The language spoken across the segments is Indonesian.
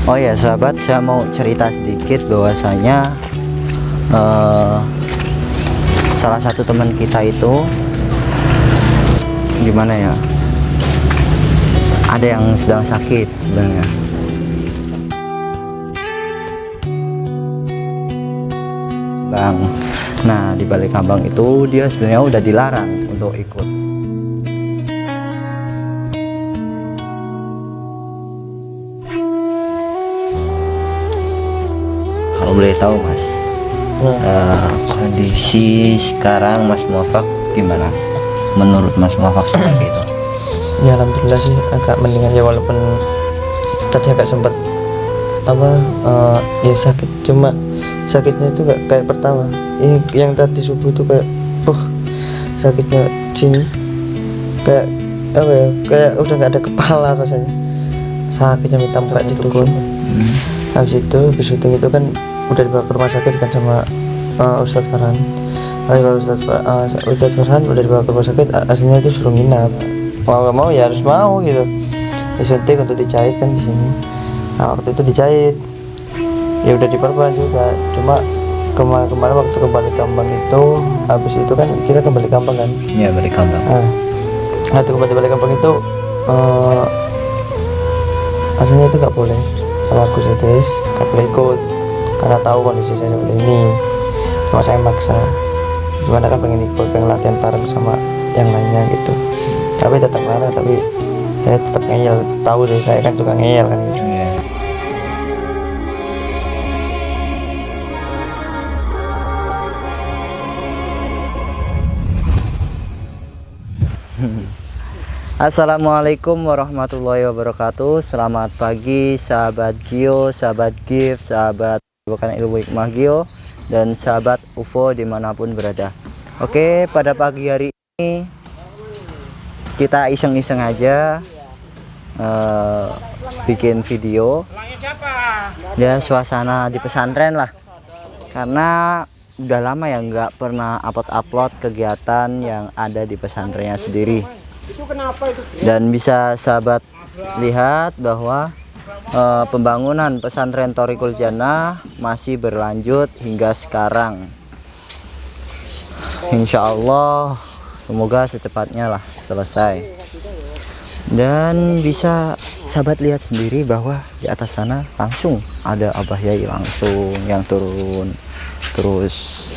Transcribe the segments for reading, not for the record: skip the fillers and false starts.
Oh ya sahabat, saya mau cerita sedikit bahwasanya salah satu teman kita itu gimana ya, ada yang sedang sakit sebenarnya. Bang, nah di balik kambang itu dia sebenarnya udah dilarang untuk ikut. Kalau boleh tahu Mas, kondisi sekarang Mas Muafak gimana? Menurut Mas Muafak seperti itu? Ya alhamdulillah sih agak mendingan ya, walaupun tadi agak sempat ya sakit, cuma sakitnya itu gak kayak pertama. Yang tadi subuh itu kayak sakitnya sini kayak kayak udah gak ada kepala rasanya, sakitnya minta muka ditukun. Habis syuting itu kan udah dibawa ke rumah sakit kan sama Ustadz Farhan. Ustadz Farhan udah dibawa ke rumah sakit, aslinya itu suruh nginap. Mau gak mau ya harus mau gitu, disuntik untuk dijahit kan di sini. Nah waktu itu dijahit ya udah diperban juga, cuma kemarin waktu kembali kambang itu, habis itu kan kita kembali kambang kan. Iya, balik kambang. Nah itu kembali kambang itu aslinya itu gak boleh sama Gus Idris, gak boleh ikut karena tahu kondisi saya seperti ini. Cuma saya maksa, cuma kan pengen ikut, pengen latihan bareng sama yang lainnya gitu. Tapi tetap marah, tapi saya tetap ngeyel, tahu sih saya kan juga ngeyel kan gitu. Iya. Assalamualaikum warahmatullahi wabarakatuh. Selamat pagi sahabat Gio, sahabat Gift, sahabat bukan ilmu hikmah Gio, dan sahabat UFO dimanapun berada. Oke, pada pagi hari ini kita iseng-iseng aja bikin video ya, suasana di pesantren lah, karena udah lama ya nggak pernah upload kegiatan yang ada di pesantrennya sendiri. Dan bisa sahabat lihat bahwa pembangunan pesantren Thoriqul Jannah masih berlanjut hingga sekarang. Insya Allah semoga secepatnya lah selesai. Dan bisa sahabat lihat sendiri bahwa di atas sana langsung ada Abah Yai langsung yang turun. Terus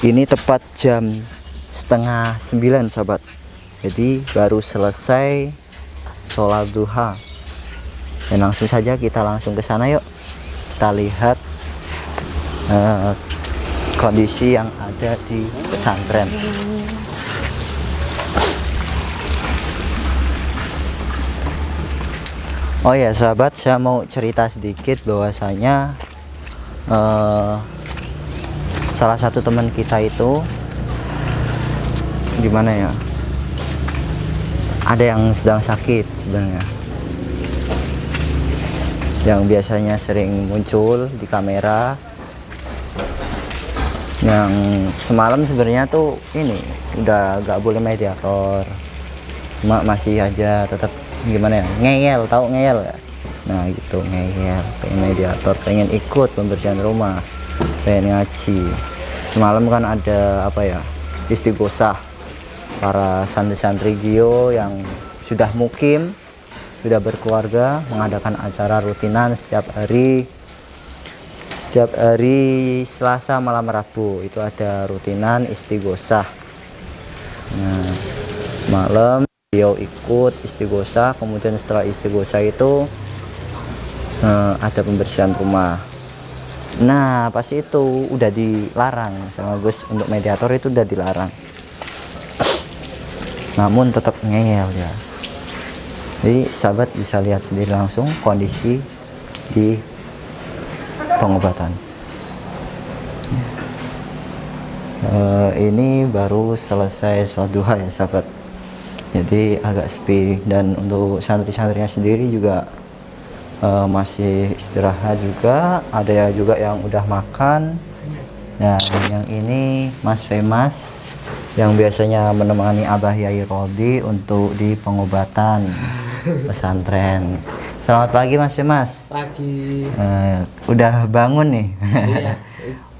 ini tepat jam 8:30 sahabat, jadi baru selesai sholat duha. Dan langsung saja kita langsung ke sana, yuk kita lihat kondisi yang ada di pesantren. Oh ya sahabat, saya mau cerita sedikit bahwasanya salah satu teman kita itu gimana ya, ada yang sedang sakit sebenarnya, yang biasanya sering muncul di kamera, yang semalam sebenarnya tuh ini udah gak boleh mediator, cuma masih aja tetap gimana ya, ngeyel, tahu ngeyel ya. Nah gitu, ngeyel, pengen mediator, pengen ikut pembersihan rumah, pengen ngaji. Semalam kan ada istighosah para santri-santri Gio yang sudah mukim, sudah berkeluarga, mengadakan acara rutinan setiap hari Selasa malam Rabu itu ada rutinan istighosah. Nah malam Gio ikut istighosah, kemudian setelah istighosah itu ada pembersihan rumah. Nah pas itu udah dilarang sama Gus untuk mediator, itu udah dilarang, namun tetap ngeyel ya. Jadi sahabat bisa lihat sendiri langsung kondisi di pengobatan. Ini baru selesai sholat duha ya sahabat, jadi agak sepi. Dan untuk santri-santrinya sendiri juga masih istirahat juga, ada juga yang udah makan. Nah yang ini Mas Femas yang biasanya menemani Abah Yai Rodi untuk di pengobatan pesantren. Selamat pagi Mas Mas. Pagi. Udah bangun nih. Iya.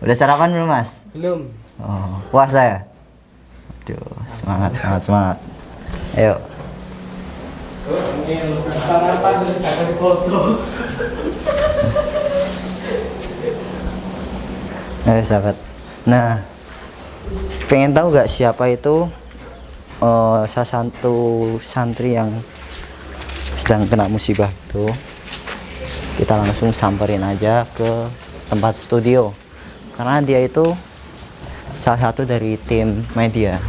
Udah sarapan belum Mas? Belum. Oh, puasa ya? Aduh, semangat, semangat, semangat. Ayo. Sarapan akan kosong. Ayo sahabat. Nah, pengen tahu gak siapa itu salah satu santri yang sedang kena musibah itu? Kita langsung samperin aja ke tempat studio, karena dia itu salah satu dari tim media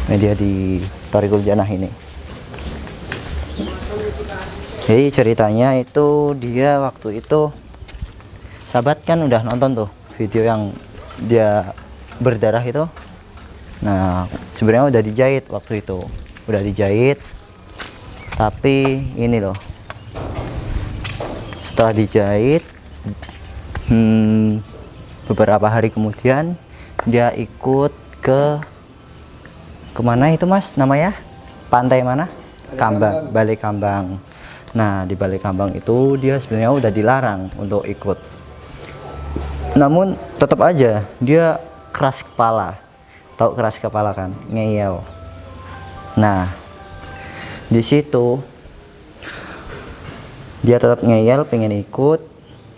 di Thoriqul Jannah ini. Jadi ceritanya itu dia waktu itu, sahabat kan udah nonton tuh video yang dia berdarah itu. Nah sebenarnya udah dijahit waktu itu, udah dijahit, tapi ini loh, setelah dijahit beberapa hari kemudian dia ikut ke kemana itu Mas namanya, pantai mana? Kambang, Balai Kambang. Nah di Balai Kambang itu dia sebenarnya udah dilarang untuk ikut, namun tetap aja dia keras kepala. Tahu keras kepala kan, ngeyel. Nah di situ dia tetap ngeyel pengen ikut,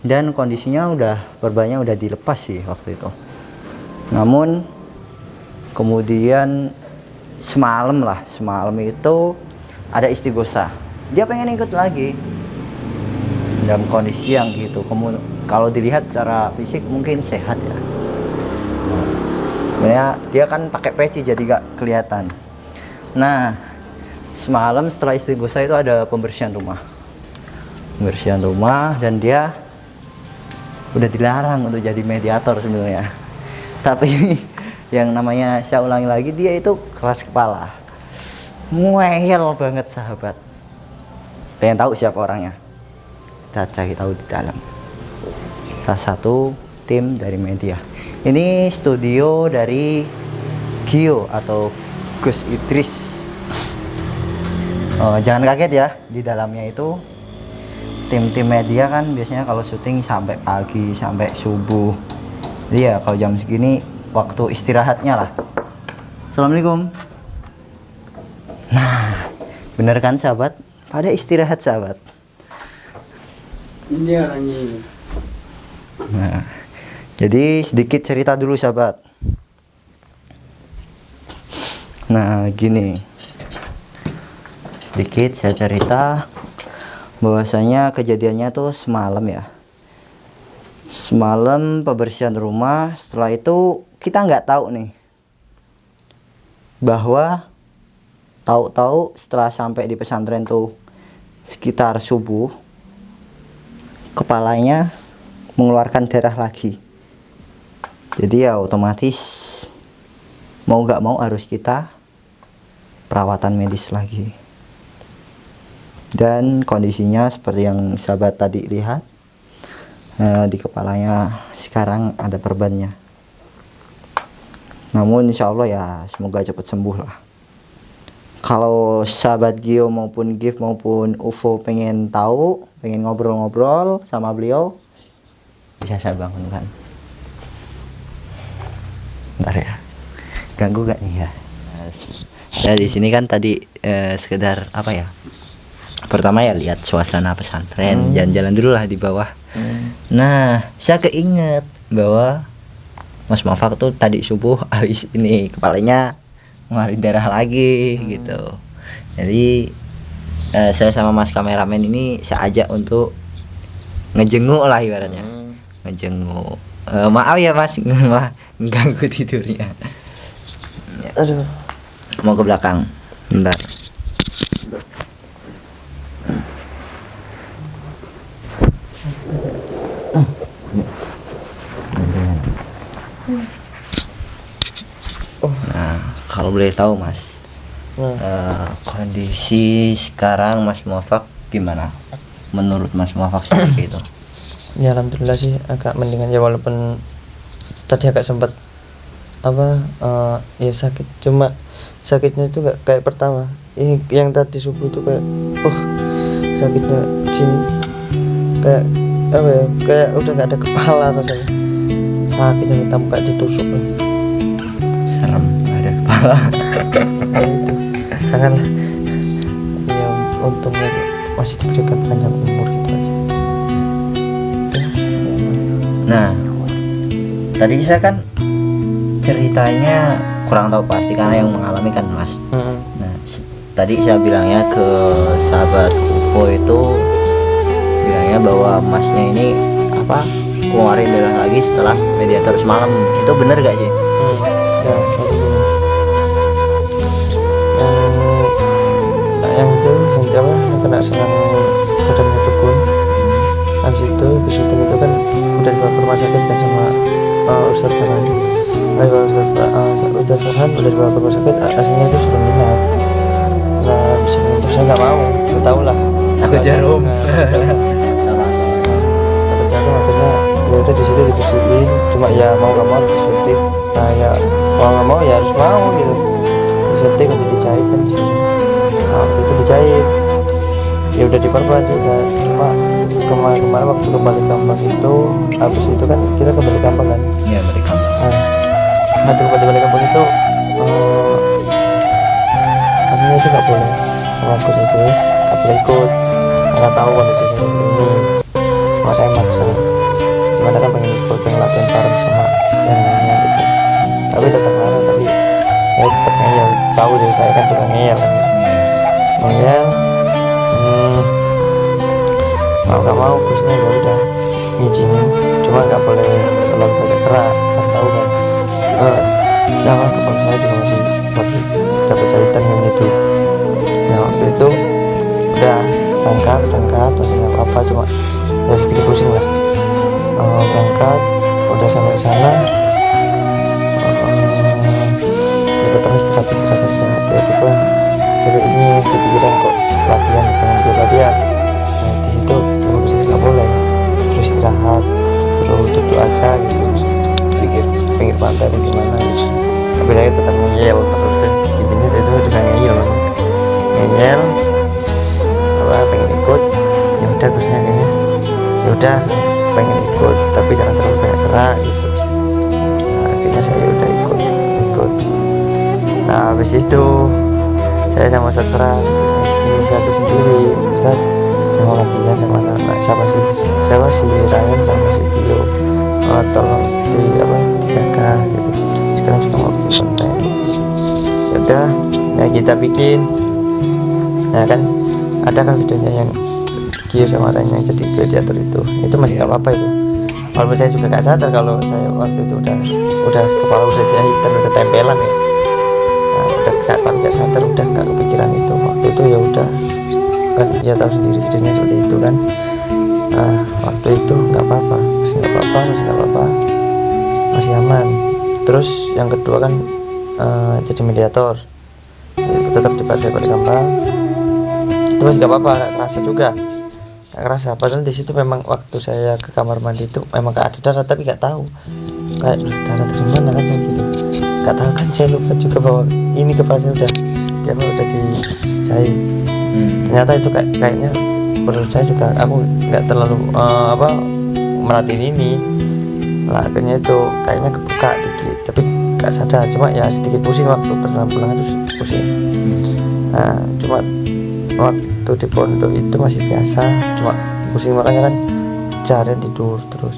dan kondisinya udah berbanyak udah dilepas sih waktu itu. Namun kemudian semalam itu ada istighosah, dia pengen ikut lagi dalam kondisi yang gitu. Kalau dilihat secara fisik mungkin sehat ya, sebenarnya dia kan pakai peci jadi gak kelihatan. Nah semalam setelah istighosah itu ada pembersihan rumah, dan dia udah dilarang untuk jadi mediator sebenarnya. Tapi yang namanya saya ulangi lagi, dia itu keras kepala, ngeyel banget sahabat. Pengen tahu siapa orangnya? Kita cari tahu di dalam. Salah satu tim dari media. Ini studio dari Gio atau Gus Idris. Jangan kaget ya, di dalamnya itu tim-tim media kan biasanya kalau syuting sampai pagi, sampai subuh. Iya, kalau jam segini waktu istirahatnya lah. Assalamualaikum. Nah, bener kan sahabat? Pada istirahat sahabat. Ini orangnya ini. Nah, jadi sedikit cerita dulu sahabat. Nah gini, sedikit saya cerita bahwasanya kejadiannya tuh semalam ya. Semalam pembersihan rumah, setelah itu kita nggak tahu nih bahwa tahu-tahu setelah sampai di pesantren tuh sekitar subuh, kepalanya mengeluarkan darah lagi. Jadi ya otomatis mau nggak mau harus kita perawatan medis lagi. Dan kondisinya seperti yang sahabat tadi lihat, di kepalanya sekarang ada perbannya. Namun insya Allah ya semoga cepat sembuh lah. Kalau sahabat Gio maupun Gif maupun UFO pengen tahu, pengen ngobrol-ngobrol sama beliau, bisa saya bangunkan. Bentar ya, ganggu gak nih ya? Saya di sini kan tadi sekedar apa ya? Pertama ya lihat suasana pesantren, jalan-jalan dulu lah di bawah. Nah, saya keinget bahwa Mas Muafak tuh tadi subuh habis ini kepalanya ngeluarin darah lagi gitu. Jadi saya sama Mas kameramen ini saya ajak untuk ngejenguk lah ibaratnya. Ngejenguk. Maaf ya Mas, malah ganggu tidurnya. Aduh. Mau ke belakang. Bentar. Nah, kalau boleh tahu Mas, kondisi sekarang Mas Muafak gimana? Menurut Mas Muafak sendiri itu? Ya alhamdulillah sih agak mendingan ya, walaupun tadi agak sempat ya sakit, cuma sakitnya itu gak kayak pertama. Yang tadi subuh itu kayak sakitnya sini kayak apa ya, kayak udah nggak ada kepala rasanya, sakitnya minta muka ditusuk. Serem, nggak ada kepala. Nah, itu janganlah. Tapi yang untungnya masih diberikan panjang umur gitu aja. Nah, tadi saya kan ceritanya kurang tahu pasti karena yang mengalami kan Mas. Nah, tadi saya bilangnya ke sahabat UFO itu bilangnya bahwa Masnya ini apa keluarin darah lagi setelah mediator semalam. Itu bener gak sih? Ya, kayak gini. Yang itu yang apa yang kena serang badannya dukun. Habis itu habis syuting itu kan udah dibawa ke rumah sakit kan sama Ustaz Farhan. Ustaz Farhan udah dibawa ke rumah sakit, aslinya itu suruh nginap. Nah, bisa nginap, saya nggak mau, saya tahu lah. Takut jarum. Sama. Takut jarum, akhirnya ya udah di situ dibersihin. Cuma ya mau nggak mau disuntik. Nah ya mau nggak mau ya harus mau gitu. Disuntik habis dijahit kan di sini. Nah, waktu itu dijahit. Ya udah diperban juga. Cuma kemarin waktu kembali kampung itu, habis itu kan kita kembali kampung kan. Iya, mereka. Nah, waktu kembali kampung itu akhirnya itu nggak boleh sama Gus itu wis nggak boleh ikut karena tahu kondisi seperti ini. Cuma saya maksa, gimana kan pengen ikut, pengen latihan bareng sama yang lainnya gitu. Tapi tetap marah, tapi ya tetap ngeyel. Tahu dari saya kan juga ngeyel kan. Ngeyel. Mau nggak mau Gusnya ya udah ngizinin, cuma nggak boleh terlalu banyak gerak, kan tahu kan. Nah kepala saya juga masih dapat jahitan yang itu. Nah waktu itu udah berangkat masih nggak apa-apa, cuma ya sedikit pusing lah. Berangkat udah sampai sana, ya terus istirahat saja. Tiba-tiba sampai ini kepikiran kok latihan dengan gue latihan. Nah di situ bisa nggak boleh, terus istirahat, terus duduk aja gitu, pikir pinggir pantai bagaimana gitu. Tapi saya tetap ngeyel terus kan, intinya saya itu juga ngeyel apa pengen ikut. Ya udah Gusnya kayaknya ya udah pengen ikut tapi jangan terlalu banyak gerak gitu. Nah akhirnya saya udah ikut. Nah habis itu saya sama Ustaz Farhan inisiatif sendiri. Ustaz, saya mau latihan sama anak siapa si Ryan sama si Gio, tolong dijaga gitu. Sekarang juga mau bikin konten. Ya udah, ya kita bikin. Nah kan ada kan videonya yang Gio sama Ryan yang jadi gladiator itu masih nggak apa-apa itu. Walaupun saya juga nggak sadar kalau saya waktu itu udah kepala udah jahitan, udah tempelan ya. Nah, udah nggak sadar, udah nggak kepikiran itu. Waktu itu ya udah kan ya tahu sendiri videonya seperti itu kan. Nah waktu itu nggak apa-apa, masih nggak apa-apa, masih aman. Terus yang kedua kan jadi mediator, tetap di Balik Kambang. Itu masih nggak apa-apa, nggak kerasa juga, nggak kerasa. Padahal di situ memang waktu saya ke kamar mandi itu memang nggak ada darah, tapi nggak tahu kayak darah dari mana kan saya gitu. Nggak tahu kan, saya lupa juga bahwa ini kepala saya udah dijahit. Ternyata itu kayaknya menurut saya juga aku nggak terlalu merhatiin ini lah. Akhirnya itu kayaknya kebuka dikit tapi nggak sadar, cuma ya sedikit pusing waktu perjalanan pulang itu pusing. Nah cuma waktu di pondok itu masih biasa, cuma pusing makanya kan cari tidur terus.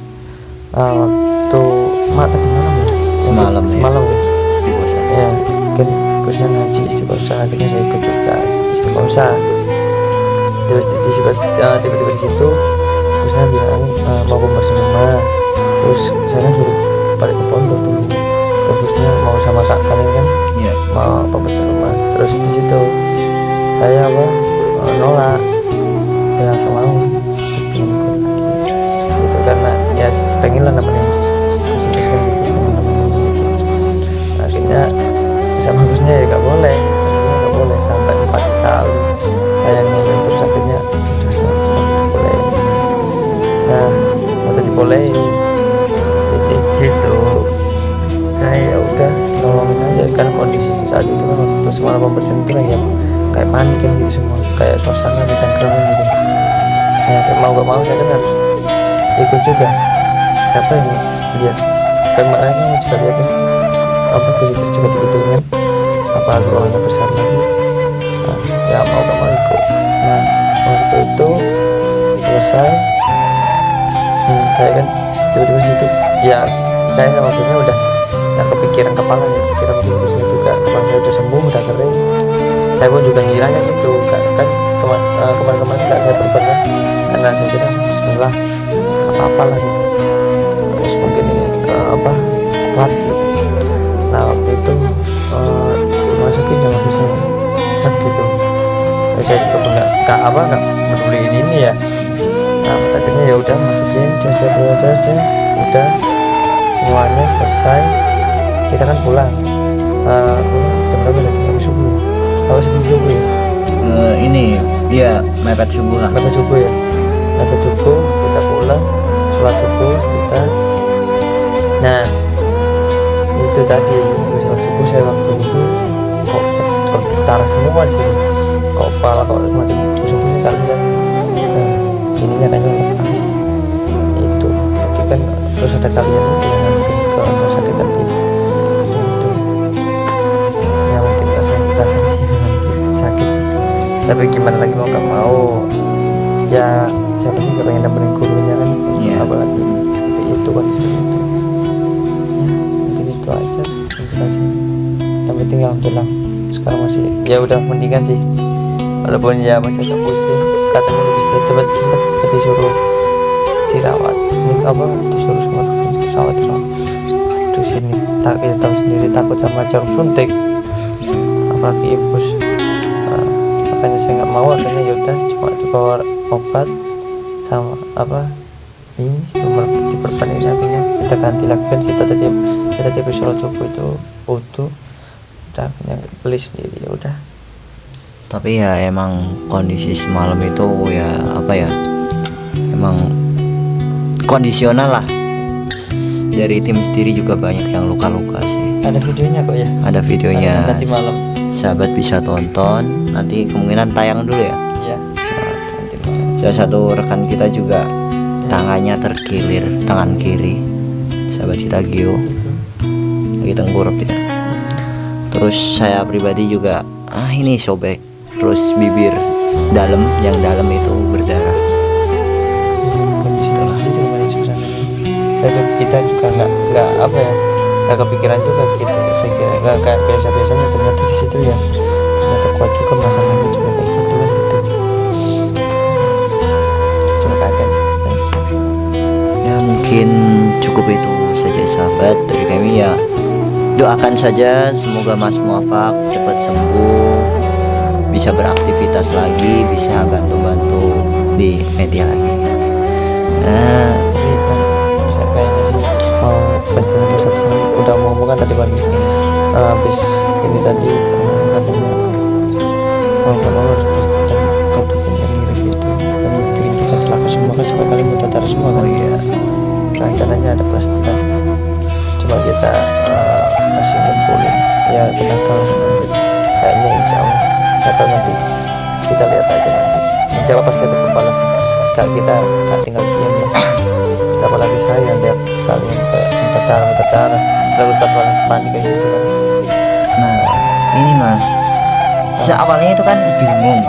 Waktu tadi malam ya, semalam ya Istiqosa. ya kan Gusnya ngaji istiqosa, akhirnya saya ikut juga istiqosa. Terus tiba-tiba di situ Gusnya bilang mau pembersih rumah. Terus saya kan suruh balik ke pondok dulu. Terus Gusnya mau sama kak kalian kan mau pembersih rumah. Terus di situ saya nolak, ya nggak mau, terus pengen ikut lagi gitu karena ya pengen lah nemenin Gus itu kan gitu, akhirnya sama Gusnya ya nggak boleh sampai 4 kali saya ngeyel, terus akhirnya boleh. Nah waktu dibolehin di situ saya ya udah nolongin aja kan, kondisi saat itu kan waktu semalam pembersihan itu kan ya kayak panik kan gitu semua, kayak suasana di tangkrongan gitu. Nah, mau gak mau saya kan harus ikut juga. Siapa yang lihat kan, makanya juga lihat ya, apa visitor juga digituin kan, apalagi ruangannya besar lagi. Nah, ya mau gak mau ikut. Nah waktu itu selesai, saya kan tiba-tiba situ ya, saya sama waktunya udah gak kepikiran kepala ya, pikiran mungkin saya juga, kepala saya udah sembuh, udah kering. Saya pun juga ngiranya gitu kan, kemarin-kemarin nggak saya berbenah karena saya kira bismillah nggak apa-apa lah gitu, terus mungkin ini kuat gitu. Nah waktu itu dimasukin sama bisnya cek gitu. Saya juga nggak peduli ini ya. Nah akhirnya ya udah masukin aja udah semuanya selesai, kita kan pulang. Jam berapa tadi? Habis subuh. Sebelum subuh ya. Ini dia mepet subuh lah. Mepet subuh ya. Mepet subuh kita pulang, sholat subuh kita. Nah itu tadi sholat subuh saya waktu itu kok taras semua di sini. Kok kepala kok semakin pusing-pusing tak lihat. Nah ininya kayaknya lepas. Itu nanti kan terus ada kalian itu yang nanti ke rumah sakit tadi. Itu ya mungkin rasanya sakit, tapi gimana lagi, mau gak mau ya, siapa sih gak pengen nemenin gurunya kan. Apalagi seperti itu kan, itu ya mungkin itu aja inspirasi. Yang penting alhamdulillah sekarang masih ya udah mendingan sih, walaupun ya masih agak pusing. Katanya lebih cepat disuruh dirawat, disuruh semua dokter dirawat. Aduh sini kita tahu sendiri, takut sama jarum suntik apalagi infus. Makanya saya nggak mau, akhirnya yaudah cuma dibawa obat sama ini nomor diperban ini sampingnya kita ganti lagi kan. Saya tadi habis sholat subuh itu utuh, udah akhirnya beli sendiri ya udah. Tapi ya emang kondisi semalam itu ya emang kondisional lah. Dari tim sendiri juga banyak yang luka-luka sih. Ada videonya kok ya. Ada videonya. Nanti malam. Sahabat bisa tonton. Nanti kemungkinan tayang dulu ya. Iya. Nanti malam. Salah satu rekan kita juga tangannya terkilir, tangan kiri. Sahabat kita Gio. Lagi tengkurap dia. Terus saya pribadi juga ini sobek. Terus bibir yang dalam itu berdarah. Kondisi itu kembali susah. Kita juga nggak kepikiran juga gitu. Saya kira nggak kayak biasa-biasanya, ternyata di situ ya ternyata kuat juga masalahnya juga kayak gitu kan gitu. Cuma kaget. Ya mungkin cukup itu saja sahabat dari kami ya. Doakan saja semoga Mas Muafak cepat sembuh, bisa beraktivitas lagi, bisa bantu-bantu di media lagi. Saya kayaknya sih mau pencarian Ustadz udah mau ngomong kan tadi pagi. Habis ini tadi katanya mau nggak mau harus dan kau bikin ngirim itu yang bikin kita celaka semua kan, sampai kali mau tatar semua kan. Rencananya ada plastik dan coba kita masih ngumpulin ya tenaga, kayaknya insya Allah atau nanti kita lihat aja nanti jawab pasti ada pembalasan. Kita gak tinggal diam ya, apalagi saya lihat kalian kayak minta cara lalu telepon panik kayak gitu kan. Nah ini Mas, awalnya itu kan bingung.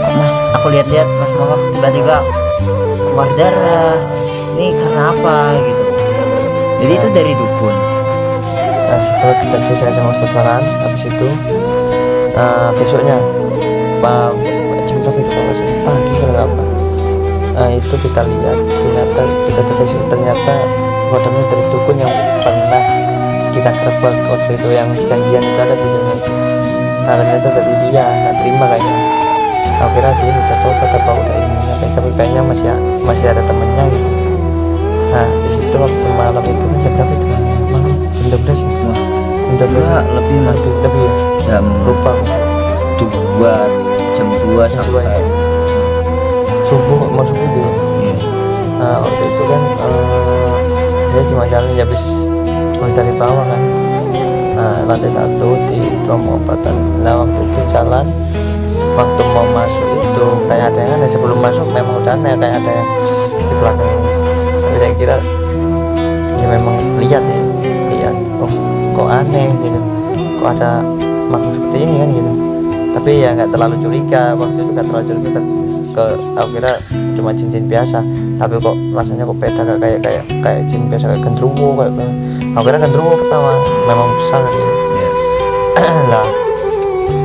Kok Mas, aku lihat-lihat Mas Muafak tiba-tiba keluar darah, ini karena apa gitu. Jadi itu dari dukun. Nah setelah kita selesai sama Ustadz Farhan, habis itu besoknya jam berapa itu Pak Mas? Pagi kalau nggak apa. Itu kita lihat ternyata kodamnya dari dukun yang pernah kita kerebak waktu itu, yang janjian itu ada videonya itu. Nah ternyata dari dia nggak terima kayaknya. Akhirnya dia udah tobat apa udah ilmunya, tapi kayaknya masih ada temennya gitu. Nah di situ waktu malam itu kan jam berapa itu? Malam jam 12 ya? Jam 12 lebih Mas, lebih ya? jam Lupa 2 sampai subuh, mau subuh gitu ya? Iya. Nah waktu itu kan saya cuma jalan ya habis mau cari bawah kan. Nah lantai 1 di ruang pengobatan. Nah waktu itu jalan waktu mau masuk itu kayak ada yang aneh. Sebelum masuk memang udah aneh, kayak ada yang di belakang ini. Tapi saya kira ya memang lihat, oh kok aneh gitu, kok ada makhluk seperti ini kan gitu. Tapi ya nggak terlalu curiga waktu itu, nggak terlalu curiga ke aku kira cuma jin biasa. Tapi kok rasanya kok beda, kayak jin biasa, kayak genderuwo, aku kira genderuwo pertama, memang besar gitu. Lah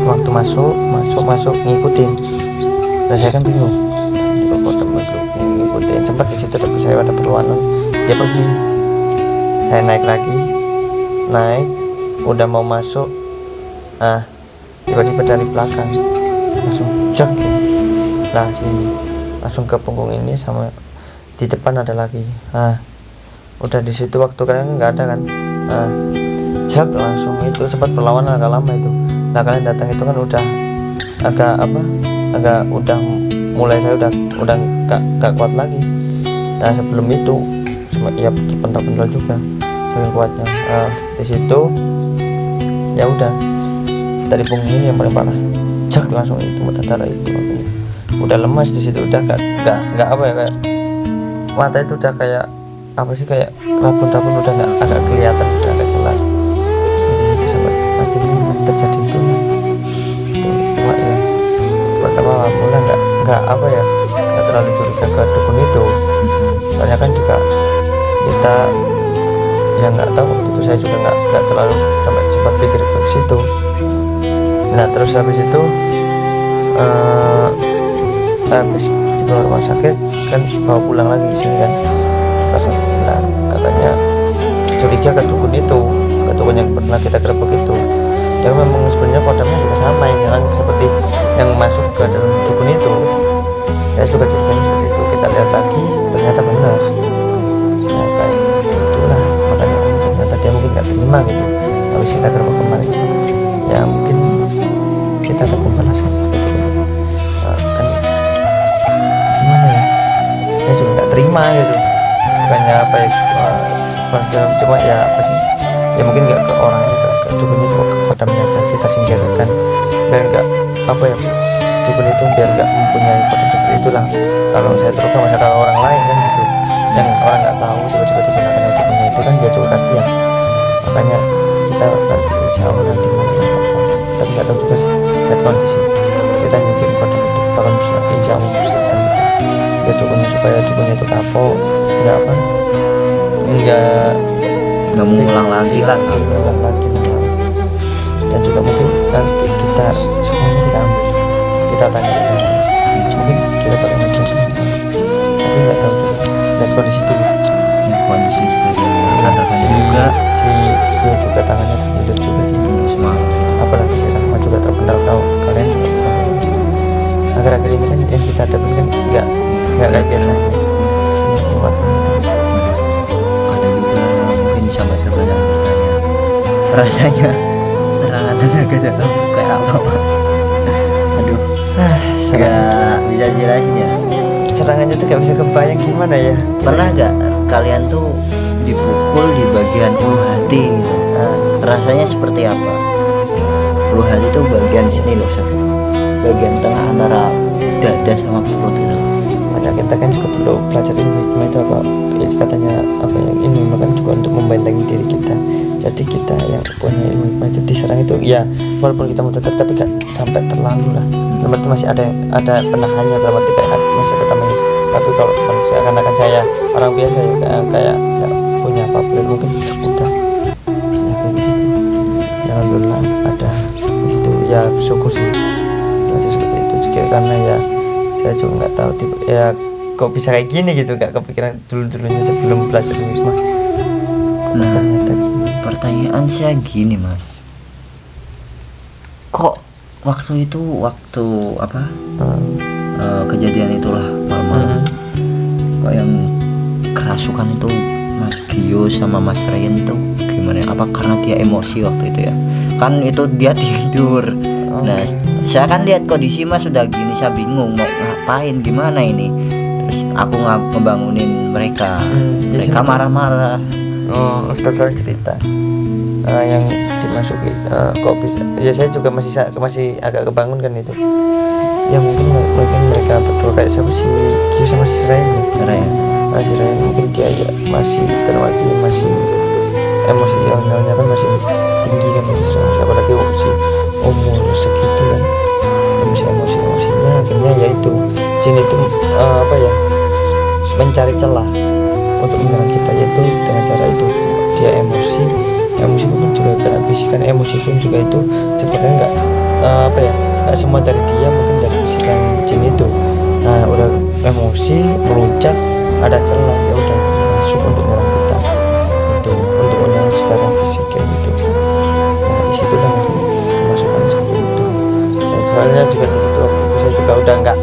waktu masuk ngikutin, dan saya kan bingung, kok temanku ngikutin. Sempat di situ tapi saya ada perlawanan, dia pergi, saya naik lagi, udah mau masuk, tiba-tiba dari belakang langsung cek lah sini, langsung ke punggung ini, sama di depan ada lagi. Udah di situ waktu kalian nggak ada kan, cek langsung itu. Sempat perlawanan agak lama itu. Nah kalian datang itu kan udah agak udah mulai, saya udah gak kuat lagi. Nah sebelum itu ya dipental-pental juga saking kuatnya. Di situ ya udah dari punggung ini yang paling parah, cek langsung itu mata darah itu. Makanya udah lemas di situ, udah gak apa ya, kayak mata itu udah kayak apa sih, kayak rabun-rabun, udah nggak agak kelihatan, udah agak jelas. Di situ sampai akhirnya terjadi itu. Cuma ya pertama mulai nggak apa ya, nggak terlalu curiga ke dukun itu, soalnya kan juga kita ya nggak tahu waktu itu. Saya juga nggak terlalu sampai sempat pikir ke situ. Nah terus habis itu habis dibawa rumah sakit kan, bawa pulang lagi di sini kan. Nah katanya curiga ke dukun itu, ke dukun yang pernah kita gerebek itu. Dan memang sebenarnya kodamnya juga sama, yang nyerang seperti yang masuk ke dalam dukun itu. Saya juga curiganya seperti itu. Kita lihat lagi ternyata benar. Nah kayak itulah, makanya ternyata dia mungkin nggak terima gitu habis kita gerebek kemarin. Ya mungkin kita ada pembalasan seperti itu kan, gimana ya, saya juga nggak terima gitu. Bukannya apa ya, cuma ya apa sih, ya mungkin nggak ke orangnya, ke dukunnya, cuma ke kodamnya aja kita singkirkan biar nggak apa ya, dukun itu biar nggak mempunyai kodam seperti itulah. Kalau saya terluka, masa kalau orang lain kan gitu, yang orang nggak tahu tiba-tiba digunakan dukunnya itu kan dia juga kasihan. Makanya kita nanti insya Allah nanti malam nggak tahu, tapi nggak tahu juga sih, lihat kondisi kita nyikin kodam itu bakal musnah, insya Allah musnahkan gitu. Ya dukunnya, supaya dukunnya itu kapok, nggak apa, nggak mengulang lagi lah, dan juga mungkin nanti kita semuanya kita ambil, kita tanya mungkin kita pakai media, tapi nggak tahu juga, dan kondisi dulu. Kondisi mengatakan juga dia juga tangannya terjepit juga di semalam. apalagi si Rahma juga terpendal, kalian juga tahu. Akhir-akhir ini kan yang kita dapat kan nggak kayak biasanya. Ada juga mungkin sahabat-sahabat yang bertanya, rasanya serangan tenaga dalam kayak apa mas? Aduh, nggak bisa jelasin ya. Serangannya tuh gak bisa kebayang gimana ya. Pernah gak kalian tuh dipukul di bagian ulu hati gitu? Rasanya seperti apa? Ulu hati itu bagian sini loh, bagian tengah antara dada sama perut itu. Makanya kita kan juga perlu belajar ilmu hikmah itu apa ya, katanya apa yang ilmu hikmah kan juga untuk membentengi diri kita. Jadi kita yang punya ilmu hikmah itu diserang itu ya walaupun kita mau tetap, tapi gak sampai terlalu lah. Dalam arti masih ada penahannya, dalam arti kayak masih ada tamengnya. Tapi kalau manusia akan saya orang biasa ya kayak nggak punya apa-apa, mungkin udah ya kayak gitu. Ya alhamdulillah ada itu ya, syukur sih belajar seperti itu. Karena ya saya juga nggak tahu tipe, ya kok bisa kayak gini gitu, nggak kepikiran dulunya sebelum belajar ilmu hikmah. Nah, ternyata gini. Pertanyaan saya gini mas, kok waktu apa kejadian itulah malam-malam, kok yang kerasukan itu Mas Gio sama Mas Ryan tuh gimana? Apa karena dia emosi waktu itu ya? Kan itu dia tidur. Nah, saya kan lihat kondisi Mas sudah gini, saya bingung mau ngapain, gimana ini. Terus aku ngebangunin mereka, mereka marah-marah. Total cerita. yang dimasuki kok bisa ya, saya juga masih agak kebangun kan itu ya, mungkin mereka berdua kayak siapa sih, Kyu sama si Ryan ya, si Ryan mungkin dia ya masih terwakili, masih emosi yang kan masih tinggi kan, apalagi si umur segitu kan, emosinya akhirnya yaitu jin itu apa ya, mencari celah untuk menyerang kita, yaitu dengan cara itu dia emosi pun juga kena bisikan emosi pun juga itu sebenarnya nggak apa ya, nggak semua dari dia, mungkin dari bisikan jin itu. Nah udah emosi meluncak, ada celah ya udah masuk untuk menyerang kita, itu untuk menyerang secara fisik kayak gitu. Nah di situ lah kemasukan seperti itu. Soalnya juga di situ waktu itu saya juga udah nggak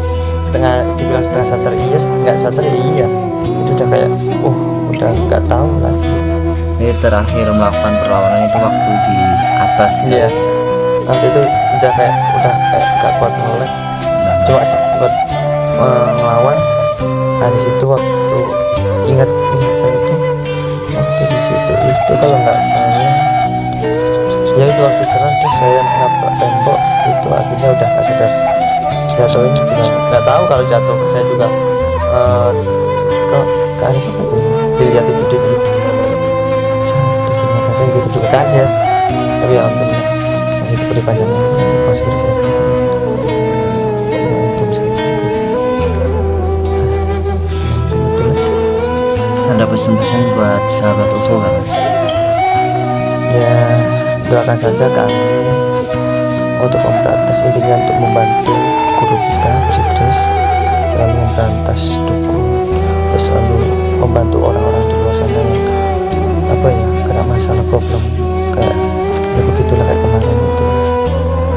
dibilang setengah sadar iya, nggak sadar iya, itu udah kayak udah nggak tahu lagi. Ini terakhir melakukan perlawanan itu waktu di atas kan? Iya, nanti itu udah kayak gak kuat nolak, cuma buat ngelawan. Nah di situ waktu ingat saya itu waktu di situ itu kalau nggak salah ya itu waktu serang terus saya nabrak tembok itu, akhirnya udah nggak sadar, jatuhin juga nggak tahu kalau jatuh. Saya juga ke arah apa itu dilihat di video itu jatuh, ternyata saya gitu juga kaget, tapi ya ampun masih diberi panjang pas kerja gitu. Ya untung saja. Ada pesan-pesan buat sahabat UFO kan Mas? Ya doakan saja kami untuk memberantas, intinya untuk membantu guru kita Mas Idris, selalu memberantas dukun, terus selalu membantu orang-orang di luar sana yang apa ya, kena masalah problem kayak ya begitulah kayak kemarin itu.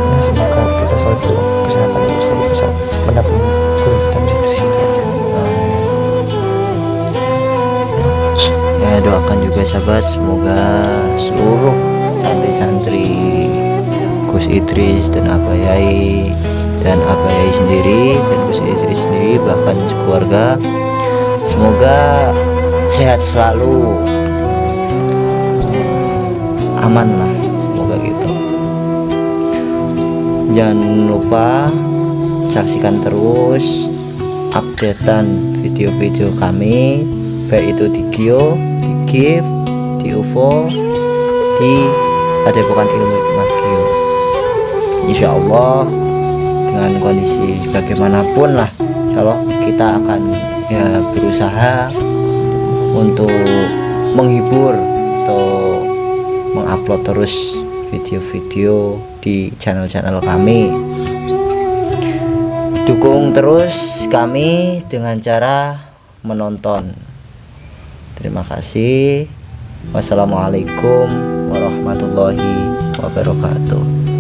Ya semoga kita selalu diberi kesehatan, selalu bisa mendampingi guru kita Mas Idris itu aja. Ya doakan juga sahabat, semoga seluruh santri-santri Gus Idris dan Abah Yai sendiri dan Gus Idris sendiri, bahkan sekeluarga, semoga sehat selalu, aman lah, semoga gitu. Jangan lupa saksikan terus updatean video-video kami, baik itu di Gio, di GIF, di UFO, di Padepokan Ilmu Hikmah Gio. Insya Allah dengan kondisi bagaimanapun lah, kalau kita akan ya berusaha untuk menghibur atau mengupload terus video-video di channel-channel kami. Dukung terus kami dengan cara menonton. Terima kasih. Wassalamualaikum warahmatullahi wabarakatuh.